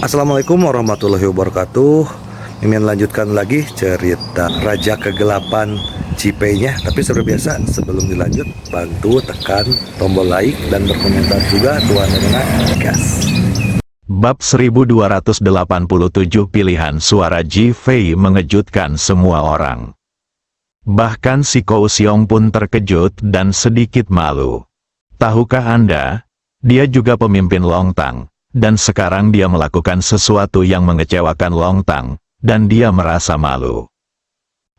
Assalamualaikum warahmatullahi wabarakatuh. Mimin lanjutkan lagi cerita Raja Kegelapan Cipenya. Tapi seperti biasa, sebelum dilanjut, bantu tekan tombol like dan berkomentar juga Tuan dengan gas. Bab 1287 pilihan suara Ji Fei mengejutkan semua orang. Bahkan si Kou Xiong pun terkejut dan sedikit malu. Tahukah Anda, dia juga pemimpin Long Tang. Dan sekarang dia melakukan sesuatu yang mengecewakan Long Tang, dan dia merasa malu.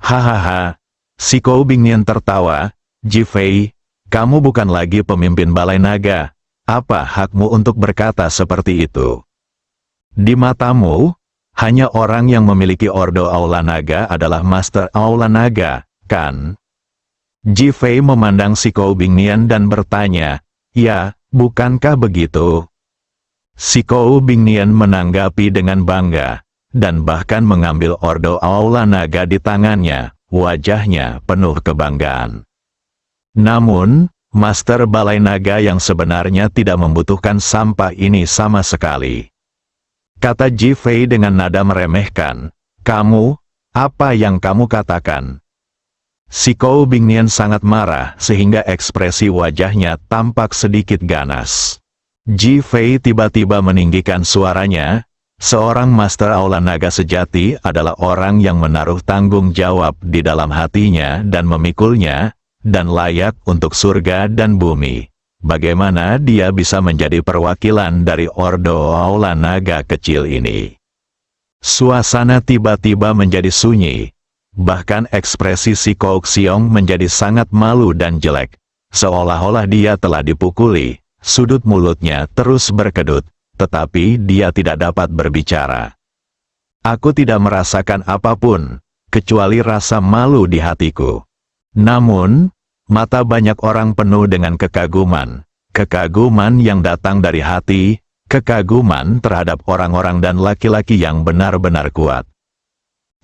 Hahaha, si Kou Bingnian tertawa, Ji Fei, kamu bukan lagi pemimpin Balai Naga, apa hakmu untuk berkata seperti itu? Di matamu, hanya orang yang memiliki Ordo Aula Naga adalah Master Aula Naga, kan? Ji Fei memandang si Kou Bingnian dan bertanya, ya, bukankah begitu? Si Kou Bingnian menanggapi dengan bangga, dan bahkan mengambil Ordo Aula Naga di tangannya, wajahnya penuh kebanggaan. Namun, Master Balai Naga yang sebenarnya tidak membutuhkan sampah ini sama sekali. Kata Ji Fei dengan nada meremehkan, kamu, apa yang kamu katakan? Si Kou Bingnian sangat marah sehingga ekspresi wajahnya tampak sedikit ganas. Ji Fei tiba-tiba meninggikan suaranya, seorang Master Aula Naga sejati adalah orang yang menaruh tanggung jawab di dalam hatinya dan memikulnya, dan layak untuk surga dan bumi. Bagaimana dia bisa menjadi perwakilan dari Ordo Aula Naga kecil ini? Suasana tiba-tiba menjadi sunyi, bahkan ekspresi si Kou Xiong menjadi sangat malu dan jelek, seolah-olah dia telah dipukuli. Sudut mulutnya terus berkedut, tetapi dia tidak dapat berbicara. Aku tidak merasakan apapun, kecuali rasa malu di hatiku. Namun, mata banyak orang penuh dengan kekaguman. Kekaguman yang datang dari hati, kekaguman terhadap orang-orang dan laki-laki yang benar-benar kuat.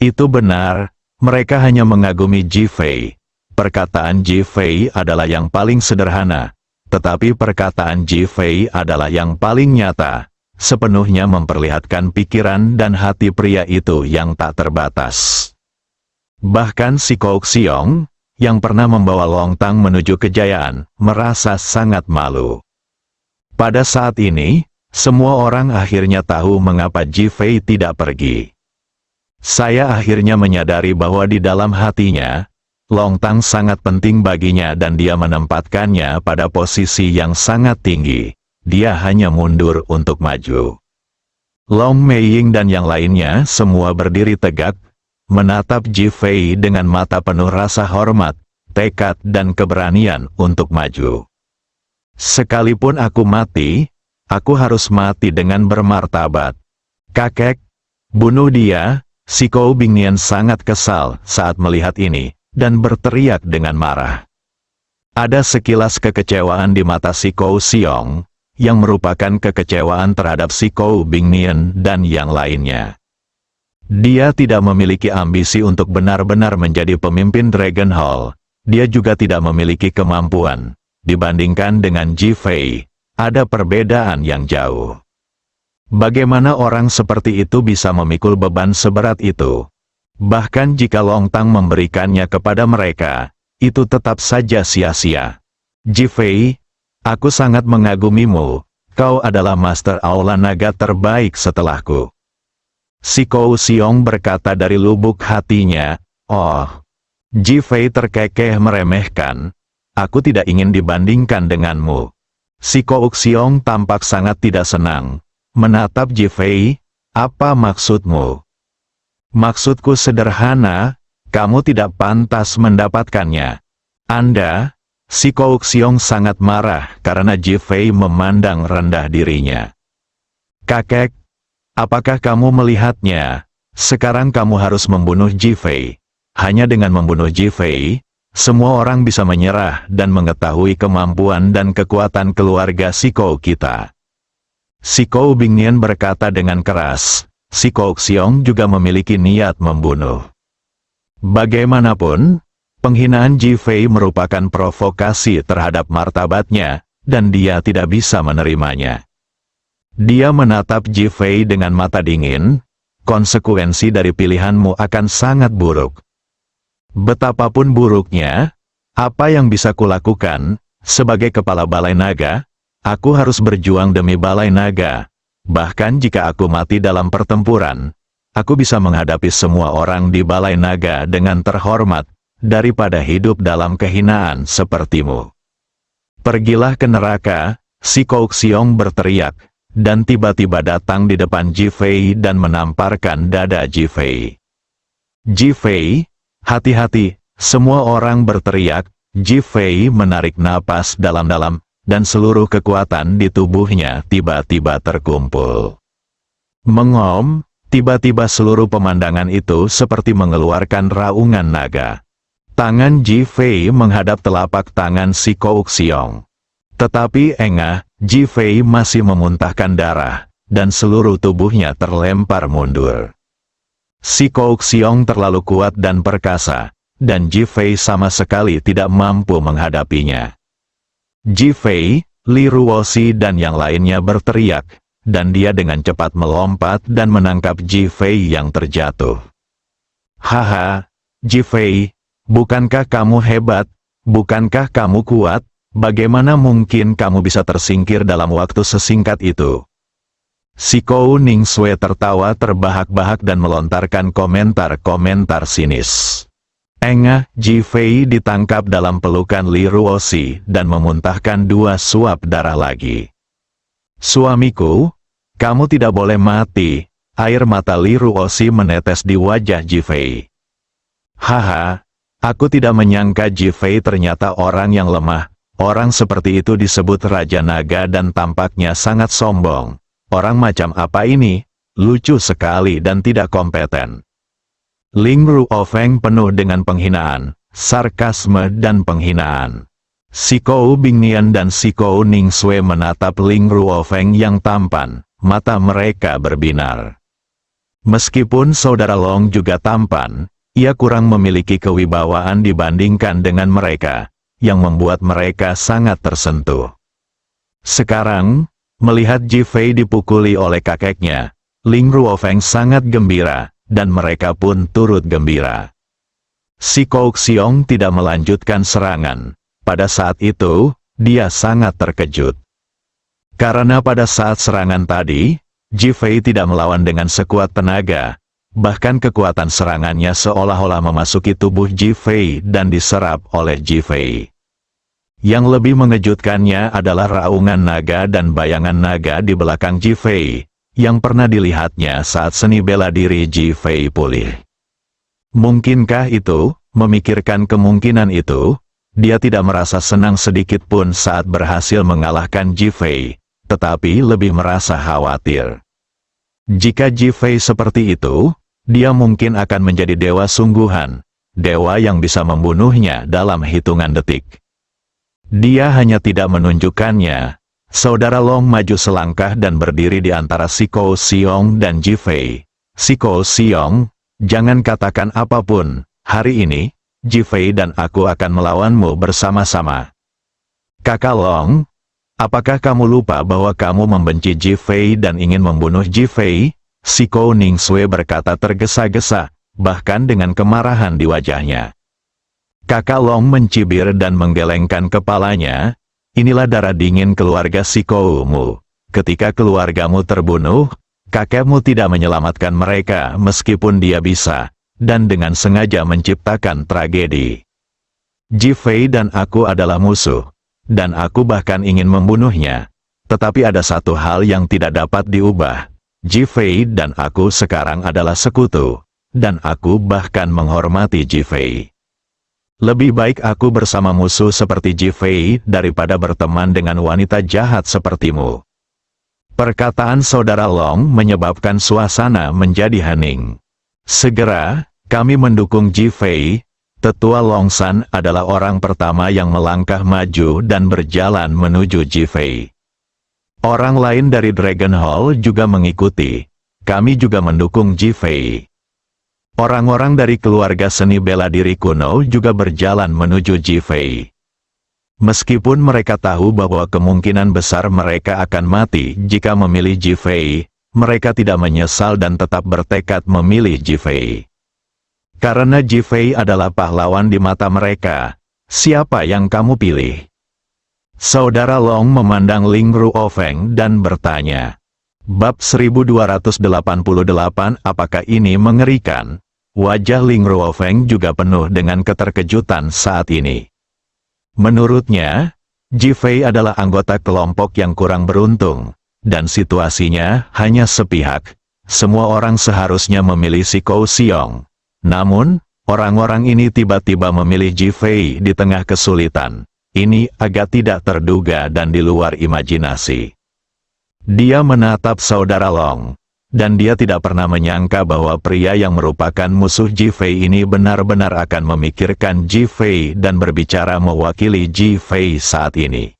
Itu benar, mereka hanya mengagumi Ji Fei. Perkataan Ji Fei adalah yang paling sederhana. Tetapi perkataan Ji Fei adalah yang paling nyata, sepenuhnya memperlihatkan pikiran dan hati pria itu yang tak terbatas. Bahkan si Kou Xiong, yang pernah membawa Long Tang menuju kejayaan, merasa sangat malu. Pada saat ini, semua orang akhirnya tahu mengapa Ji Fei tidak pergi. Saya akhirnya menyadari bahwa di dalam hatinya, Long Tang sangat penting baginya dan dia menempatkannya pada posisi yang sangat tinggi. Dia hanya mundur untuk maju. Long Meiying dan yang lainnya semua berdiri tegak, menatap Ji Fei dengan mata penuh rasa hormat, tekad dan keberanian untuk maju. Sekalipun aku mati, aku harus mati dengan bermartabat. Kakek, bunuh dia. Si Kou Bingnian sangat kesal saat melihat ini, dan berteriak dengan marah. Ada sekilas kekecewaan di mata si Kou Xiong, yang merupakan kekecewaan terhadap si Kou Bingnian dan yang lainnya. Dia tidak memiliki ambisi untuk benar-benar menjadi pemimpin Dragon Hall. Dia juga tidak memiliki kemampuan. Dibandingkan dengan Ji Fei, ada perbedaan yang jauh. Bagaimana orang seperti itu bisa memikul beban seberat itu? Bahkan jika Long Tang memberikannya kepada mereka, itu tetap saja sia-sia. Ji Fei, aku sangat mengagumimu, kau adalah Master Aula Naga terbaik setelahku. Si Kou Xiong berkata dari lubuk hatinya, oh. Ji Fei terkekeh meremehkan, aku tidak ingin dibandingkan denganmu. Si Kou Xiong tampak sangat tidak senang, menatap Ji Fei, apa maksudmu? Maksudku sederhana, kamu tidak pantas mendapatkannya. Anda, si Kou Xiong sangat marah karena Ji Fei memandang rendah dirinya. Kakek, apakah kamu melihatnya? Sekarang kamu harus membunuh Ji Fei. Hanya dengan membunuh Ji Fei, semua orang bisa menyerah dan mengetahui kemampuan dan kekuatan keluarga si Kou kita. Si Kou Bingnian berkata dengan keras. Si Kou Xiong juga memiliki niat membunuh. Bagaimanapun, penghinaan Ji Fei merupakan provokasi terhadap martabatnya, dan dia tidak bisa menerimanya. Dia menatap Ji Fei dengan mata dingin. Konsekuensi dari pilihanmu akan sangat buruk. Betapapun buruknya, apa yang bisa kulakukan? Sebagai kepala Balai Naga, aku harus berjuang demi Balai Naga. Bahkan jika aku mati dalam pertempuran, aku bisa menghadapi semua orang di Balai Naga dengan terhormat, daripada hidup dalam kehinaan sepertimu. Pergilah ke neraka, si Kou Xiong berteriak, dan tiba-tiba datang di depan Ji Fei dan menamparkan dada Ji Fei. Ji Fei, hati-hati, semua orang berteriak. Ji Fei menarik napas dalam-dalam, dan seluruh kekuatan di tubuhnya tiba-tiba terkumpul. Mengom, tiba-tiba seluruh pemandangan itu seperti mengeluarkan raungan naga. Tangan Ji Fei menghadap telapak tangan si Kou Xiong. Tetapi engah, Ji Fei masih memuntahkan darah, dan seluruh tubuhnya terlempar mundur. Si Kou Xiong terlalu kuat dan perkasa, dan Ji Fei sama sekali tidak mampu menghadapinya. Ji Fei, Li Ruoxi dan yang lainnya berteriak, dan dia dengan cepat melompat dan menangkap Ji Fei yang terjatuh. Haha, Ji Fei, bukankah kamu hebat? Bukankah kamu kuat? Bagaimana mungkin kamu bisa tersingkir dalam waktu sesingkat itu? Si Kou Ningsue tertawa terbahak-bahak dan melontarkan komentar-komentar sinis. Engah, Ji Fei ditangkap dalam pelukan Li Ruoxi dan memuntahkan 2 suap darah lagi. Suamiku, kamu tidak boleh mati. Air mata Li Ruoxi menetes di wajah Ji Fei. Haha, aku tidak menyangka Ji Fei ternyata orang yang lemah. Orang seperti itu disebut Raja Naga dan tampaknya sangat sombong. Orang macam apa ini? Lucu sekali dan tidak kompeten. Ling Ruofeng penuh dengan penghinaan, sarkasme dan penghinaan. Si Kou Bingnian dan si Kou Ningsue menatap Ling Ruofeng yang tampan, mata mereka berbinar. Meskipun saudara Long juga tampan, ia kurang memiliki kewibawaan dibandingkan dengan mereka, yang membuat mereka sangat tersentuh. Sekarang, melihat Ji Fei dipukuli oleh kakeknya, Ling Ruofeng sangat gembira, dan mereka pun turut gembira. Si Kou Xiong tidak melanjutkan serangan. Pada saat itu, dia sangat terkejut. Karena pada saat serangan tadi, Ji Fei tidak melawan dengan sekuat tenaga, bahkan kekuatan serangannya seolah-olah memasuki tubuh Ji Fei dan diserap oleh Ji Fei. Yang lebih mengejutkannya adalah raungan naga dan bayangan naga di belakang Ji Fei, yang pernah dilihatnya saat seni bela diri Ji Fei pulih. Mungkinkah itu? Memikirkan kemungkinan itu, dia tidak merasa senang sedikit pun saat berhasil mengalahkan Ji Fei, tetapi lebih merasa khawatir. Jika Ji Fei seperti itu, dia mungkin akan menjadi dewa sungguhan, dewa yang bisa membunuhnya dalam hitungan detik. Dia hanya tidak menunjukkannya. Saudara Long maju selangkah dan berdiri di antara si Kou Xiong dan Ji Fei. Si Kou Xiong, jangan katakan apapun. Hari ini, Ji Fei dan aku akan melawanmu bersama-sama. Kakak Long, apakah kamu lupa bahwa kamu membenci Ji Fei dan ingin membunuh Ji Fei? Si Kou Ningsue berkata tergesa-gesa, bahkan dengan kemarahan di wajahnya. Kakak Long mencibir dan menggelengkan kepalanya. Inilah darah dingin keluarga si Kou-mu. Ketika keluargamu terbunuh, kakekmu tidak menyelamatkan mereka meskipun dia bisa, dan dengan sengaja menciptakan tragedi. Ji Fei dan aku adalah musuh, dan aku bahkan ingin membunuhnya. Tetapi ada satu hal yang tidak dapat diubah. Ji Fei dan aku sekarang adalah sekutu, dan aku bahkan menghormati Ji Fei. Lebih baik aku bersama musuh seperti Ji Fei daripada berteman dengan wanita jahat sepertimu. Perkataan saudara Long menyebabkan suasana menjadi hening. Segera, kami mendukung Ji Fei. Tetua Longshan adalah orang pertama yang melangkah maju dan berjalan menuju Ji Fei. Orang lain dari Dragon Hall juga mengikuti. Kami juga mendukung Ji Fei. Orang-orang dari keluarga seni bela diri kuno juga berjalan menuju Ji Fei. Meskipun mereka tahu bahwa kemungkinan besar mereka akan mati jika memilih Ji Fei, mereka tidak menyesal dan tetap bertekad memilih Ji Fei. Karena Ji Fei adalah pahlawan di mata mereka, siapa yang kamu pilih? Saudara Long memandang Ling Ruofeng dan bertanya. Bab 1288, apakah ini mengerikan? Wajah Ling Ruofeng juga penuh dengan keterkejutan saat ini. Menurutnya, Ji Fei adalah anggota kelompok yang kurang beruntung, dan situasinya hanya sepihak. Semua orang seharusnya memilih si Kou Xiong. Namun, orang-orang ini tiba-tiba memilih Ji Fei di tengah kesulitan. Ini agak tidak terduga dan di luar imajinasi. Dia menatap saudara Long, dan dia tidak pernah menyangka bahwa pria yang merupakan musuh Ji Fei ini benar-benar akan memikirkan Ji Fei dan berbicara mewakili Ji Fei saat ini.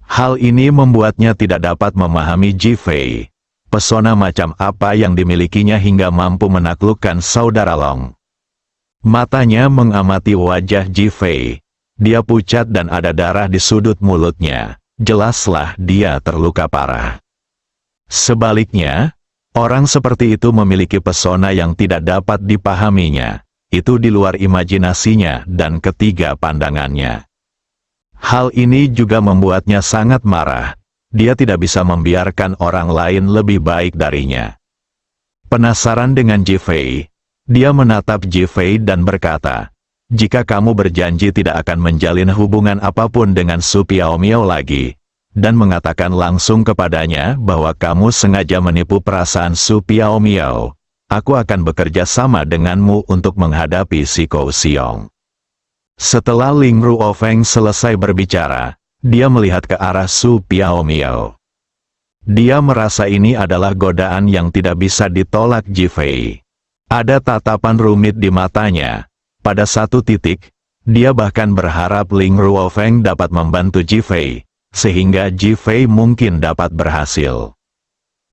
Hal ini membuatnya tidak dapat memahami Ji Fei. Pesona macam apa yang dimilikinya hingga mampu menaklukkan saudara Long. Matanya mengamati wajah Ji Fei. Dia pucat dan ada darah di sudut mulutnya. Jelaslah dia terluka parah. Sebaliknya, orang seperti itu memiliki pesona yang tidak dapat dipahaminya. Itu di luar imajinasinya dan ketiga pandangannya. Hal ini juga membuatnya sangat marah. Dia tidak bisa membiarkan orang lain lebih baik darinya. Penasaran dengan Ji Fei, dia menatap Ji Fei dan berkata, "Jika kamu berjanji tidak akan menjalin hubungan apapun dengan Su Piaomiao lagi, dan mengatakan langsung kepadanya bahwa kamu sengaja menipu perasaan Su Piaomiao, aku akan bekerja sama denganmu untuk menghadapi si Kou Xiong." Setelah Ling Ruofeng selesai berbicara, dia melihat ke arah Su Piaomiao. Dia merasa ini adalah godaan yang tidak bisa ditolak Ji Fei. Ada tatapan rumit di matanya. Pada satu titik, dia bahkan berharap Ling Ruofeng dapat membantu Ji Fei, sehingga Ji Fei mungkin dapat berhasil.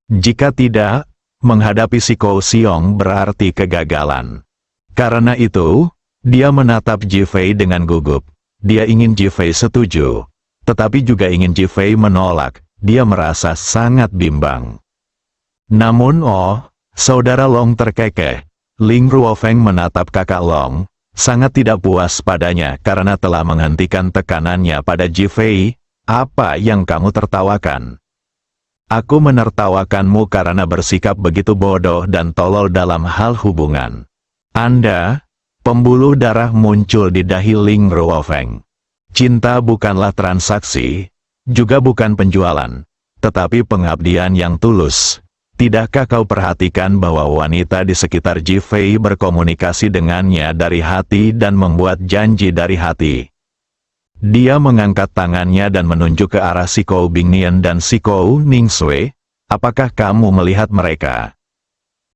Jika tidak, menghadapi si Kou Xiong berarti kegagalan. Karena itu, dia menatap Ji Fei dengan gugup. Dia ingin Ji Fei setuju, tetapi juga ingin Ji Fei menolak. Dia merasa sangat bimbang. Namun saudara Long terkekeh. Ling Ruofeng menatap kakak Long, sangat tidak puas padanya karena telah menghentikan tekanannya pada Ji Fei. Apa yang kamu tertawakan? Aku menertawakanmu karena bersikap begitu bodoh dan tolol dalam hal hubungan. Anda, pembuluh darah muncul di dahi Ling Ruofeng. Cinta bukanlah transaksi, juga bukan penjualan, tetapi pengabdian yang tulus. Tidakkah kau perhatikan bahwa wanita di sekitar Ji Fei berkomunikasi dengannya dari hati dan membuat janji dari hati? Dia mengangkat tangannya dan menunjuk ke arah si Kou Bingnian dan si Kou Ningsue. Apakah kamu melihat mereka?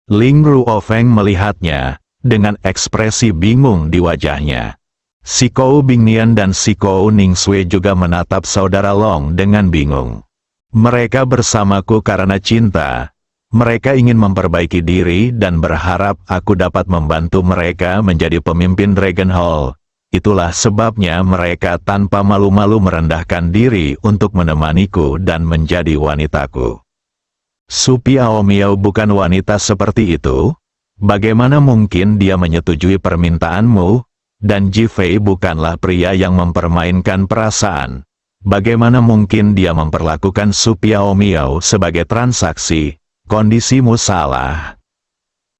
Ling Ruofeng melihatnya, dengan ekspresi bingung di wajahnya. Si Kou Bingnian dan si Kou Ningsue juga menatap saudara Long dengan bingung. Mereka bersamaku karena cinta. Mereka ingin memperbaiki diri dan berharap aku dapat membantu mereka menjadi pemimpin Dragon Hall. Itulah sebabnya mereka tanpa malu-malu merendahkan diri untuk menemaniku dan menjadi wanitaku. Su Piaomiao bukan wanita seperti itu. Bagaimana mungkin dia menyetujui permintaanmu? Dan Ji Fei bukanlah pria yang mempermainkan perasaan. Bagaimana mungkin dia memperlakukan Su Piaomiao sebagai transaksi? Kondisimu salah.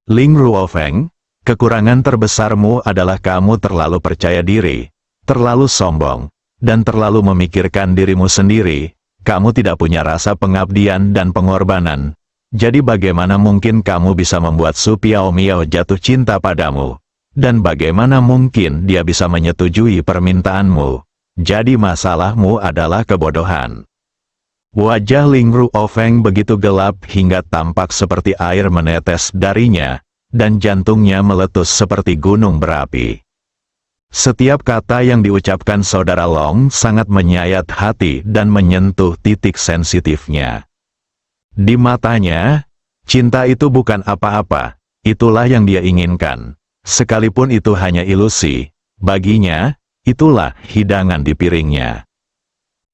Ling Ruofeng, kekurangan terbesarmu adalah kamu terlalu percaya diri, terlalu sombong, dan terlalu memikirkan dirimu sendiri. Kamu tidak punya rasa pengabdian dan pengorbanan. Jadi bagaimana mungkin kamu bisa membuat Su Piaomiao jatuh cinta padamu? Dan bagaimana mungkin dia bisa menyetujui permintaanmu? Jadi masalahmu adalah kebodohan. Wajah Ling Ruofeng begitu gelap hingga tampak seperti air menetes darinya, dan jantungnya meletus seperti gunung berapi. Setiap kata yang diucapkan saudara Long sangat menyayat hati dan menyentuh titik sensitifnya. Di matanya, cinta itu bukan apa-apa, itulah yang dia inginkan. Sekalipun itu hanya ilusi, baginya, itulah hidangan di piringnya.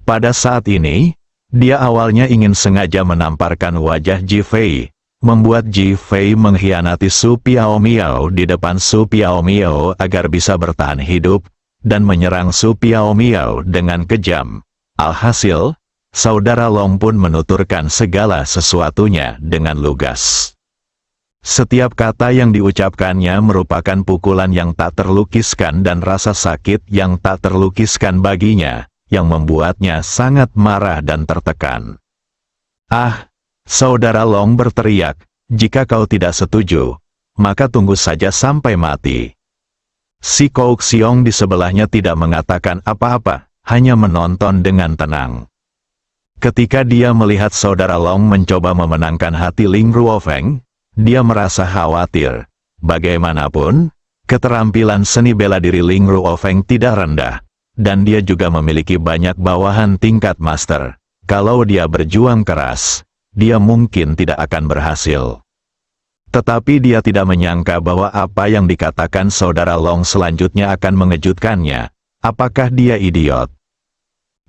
Pada saat ini, dia awalnya ingin sengaja menamparkan wajah Ji Fei, membuat Ji Fei mengkhianati Su Piaomiao di depan Su Piaomiao agar bisa bertahan hidup, dan menyerang Su Piaomiao dengan kejam. Alhasil, Saudara Long pun menuturkan segala sesuatunya dengan lugas. Setiap kata yang diucapkannya merupakan pukulan yang tak terlukiskan dan rasa sakit yang tak terlukiskan baginya, yang membuatnya sangat marah dan tertekan. "Ah!" Saudara Long berteriak, "jika kau tidak setuju, maka tunggu saja sampai mati." Si Kou Xiong di sebelahnya tidak mengatakan apa-apa, hanya menonton dengan tenang. Ketika dia melihat Saudara Long mencoba memenangkan hati Ling Ruofeng, dia merasa khawatir. Bagaimanapun, keterampilan seni bela diri Ling Ruofeng tidak rendah, dan dia juga memiliki banyak bawahan tingkat master. Kalau dia berjuang keras, dia mungkin tidak akan berhasil. Tetapi dia tidak menyangka bahwa apa yang dikatakan Saudara Long selanjutnya akan mengejutkannya. Apakah dia idiot?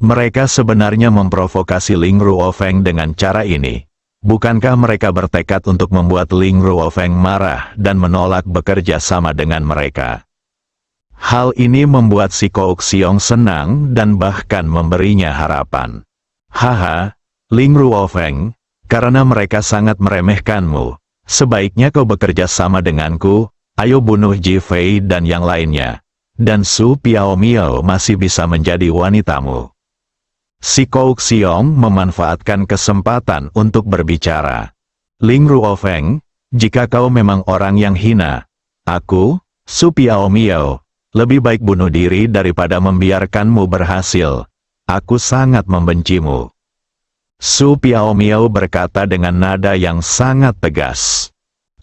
Mereka sebenarnya memprovokasi Ling Ruofeng dengan cara ini. Bukankah mereka bertekad untuk membuat Ling Ruofeng marah dan menolak bekerja sama dengan mereka? Hal ini membuat si Kou Xiong senang dan bahkan memberinya harapan. "Haha, Ling Ruofeng, karena mereka sangat meremehkanmu, sebaiknya kau bekerja sama denganku, ayo bunuh Ji Fei dan yang lainnya. Dan Su Piaomiao masih bisa menjadi wanitamu." Si Kou Xiong memanfaatkan kesempatan untuk berbicara. "Ling Ruofeng, jika kau memang orang yang hina, aku, Su Piaomiao, lebih baik bunuh diri daripada membiarkanmu berhasil. Aku sangat membencimu." Su Piaomiao berkata dengan nada yang sangat tegas.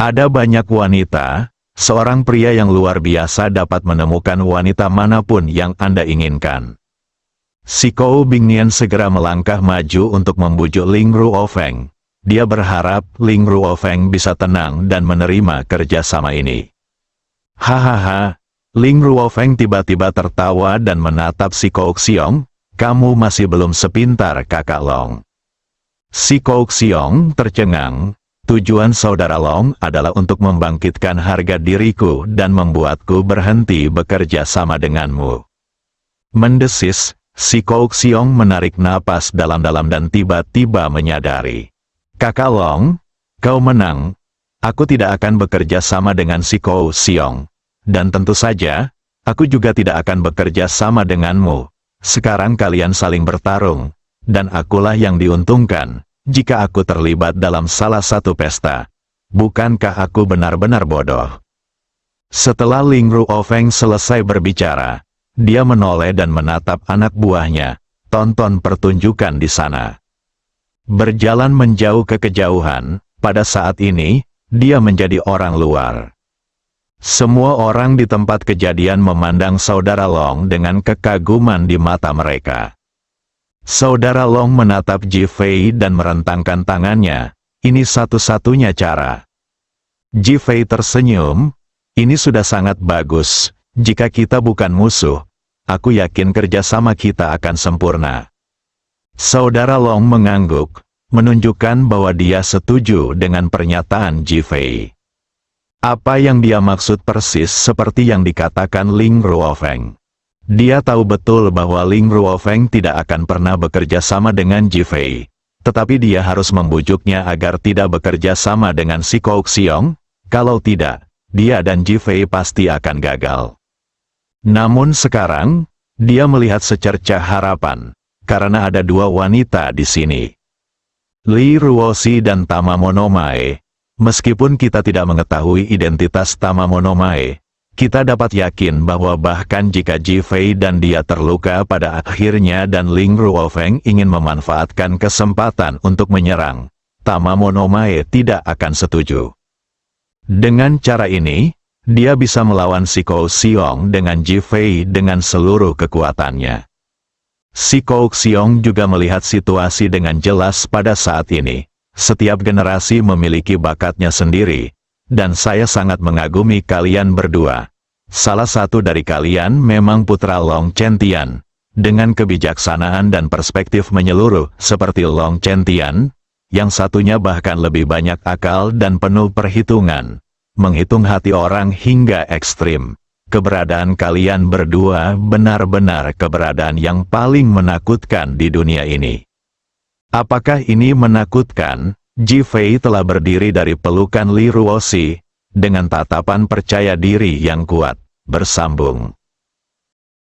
"Ada banyak wanita, seorang pria yang luar biasa dapat menemukan wanita manapun yang Anda inginkan." Si Kou Bingnian segera melangkah maju untuk membujuk Ling Ruofeng. Dia berharap Ling Ruofeng bisa tenang dan menerima kerjasama ini. "Hahaha," Ling Ruofeng tiba-tiba tertawa dan menatap si Kou Xiong, "kamu masih belum sepintar kakak Long." Si Kou Xiong tercengang. "Tujuan Saudara Long adalah untuk membangkitkan harga diriku dan membuatku berhenti bekerja sama denganmu." Mendesis, si Kou Xiong menarik napas dalam-dalam dan tiba-tiba menyadari. "Kakak Long, kau menang. Aku tidak akan bekerja sama dengan si Kou Xiong. Dan tentu saja, aku juga tidak akan bekerja sama denganmu. Sekarang kalian saling bertarung. Dan akulah yang diuntungkan, jika aku terlibat dalam salah satu pesta. Bukankah aku benar-benar bodoh?" Setelah Ling Ruofeng selesai berbicara, dia menoleh dan menatap anak buahnya. "Tonton pertunjukan di sana." Berjalan menjauh ke kejauhan, pada saat ini, dia menjadi orang luar. Semua orang di tempat kejadian memandang Saudara Long dengan kekaguman di mata mereka. Saudara Long menatap Ji Fei dan merentangkan tangannya. Ini satu-satunya cara. Ji Fei tersenyum. "Ini sudah sangat bagus. Jika kita bukan musuh, aku yakin kerjasama kita akan sempurna." Saudara Long mengangguk, menunjukkan bahwa dia setuju dengan pernyataan Ji Fei. Apa yang dia maksud persis seperti yang dikatakan Ling Ruofeng. Dia tahu betul bahwa Ling Ruofeng tidak akan pernah bekerja sama dengan Ji Fei. Tetapi dia harus membujuknya agar tidak bekerja sama dengan si Kou Xiong. Kalau tidak, dia dan Ji Fei pasti akan gagal. Namun sekarang, dia melihat secercah harapan. Karena ada dua wanita di sini. Li Ruoxi dan Tama Monomae. Meskipun kita tidak mengetahui identitas Tama Monomae, kita dapat yakin bahwa bahkan jika Ji Fei dan dia terluka pada akhirnya dan Ling Ruofeng ingin memanfaatkan kesempatan untuk menyerang, Tama Monomae tidak akan setuju. Dengan cara ini, dia bisa melawan si Kou Xiong dengan Ji Fei dengan seluruh kekuatannya. Si Kou Xiong juga melihat situasi dengan jelas pada saat ini. Setiap generasi memiliki bakatnya sendiri, dan saya sangat mengagumi kalian berdua. Salah satu dari kalian memang putra Long Chentian. Dengan kebijaksanaan dan perspektif menyeluruh seperti Long Chentian, yang satunya bahkan lebih banyak akal dan penuh perhitungan. Menghitung hati orang hingga ekstrim. Keberadaan kalian berdua benar-benar keberadaan yang paling menakutkan di dunia ini. Apakah ini menakutkan? Ji Fei telah berdiri dari pelukan Li Ruoxi, dengan tatapan percaya diri yang kuat, bersambung.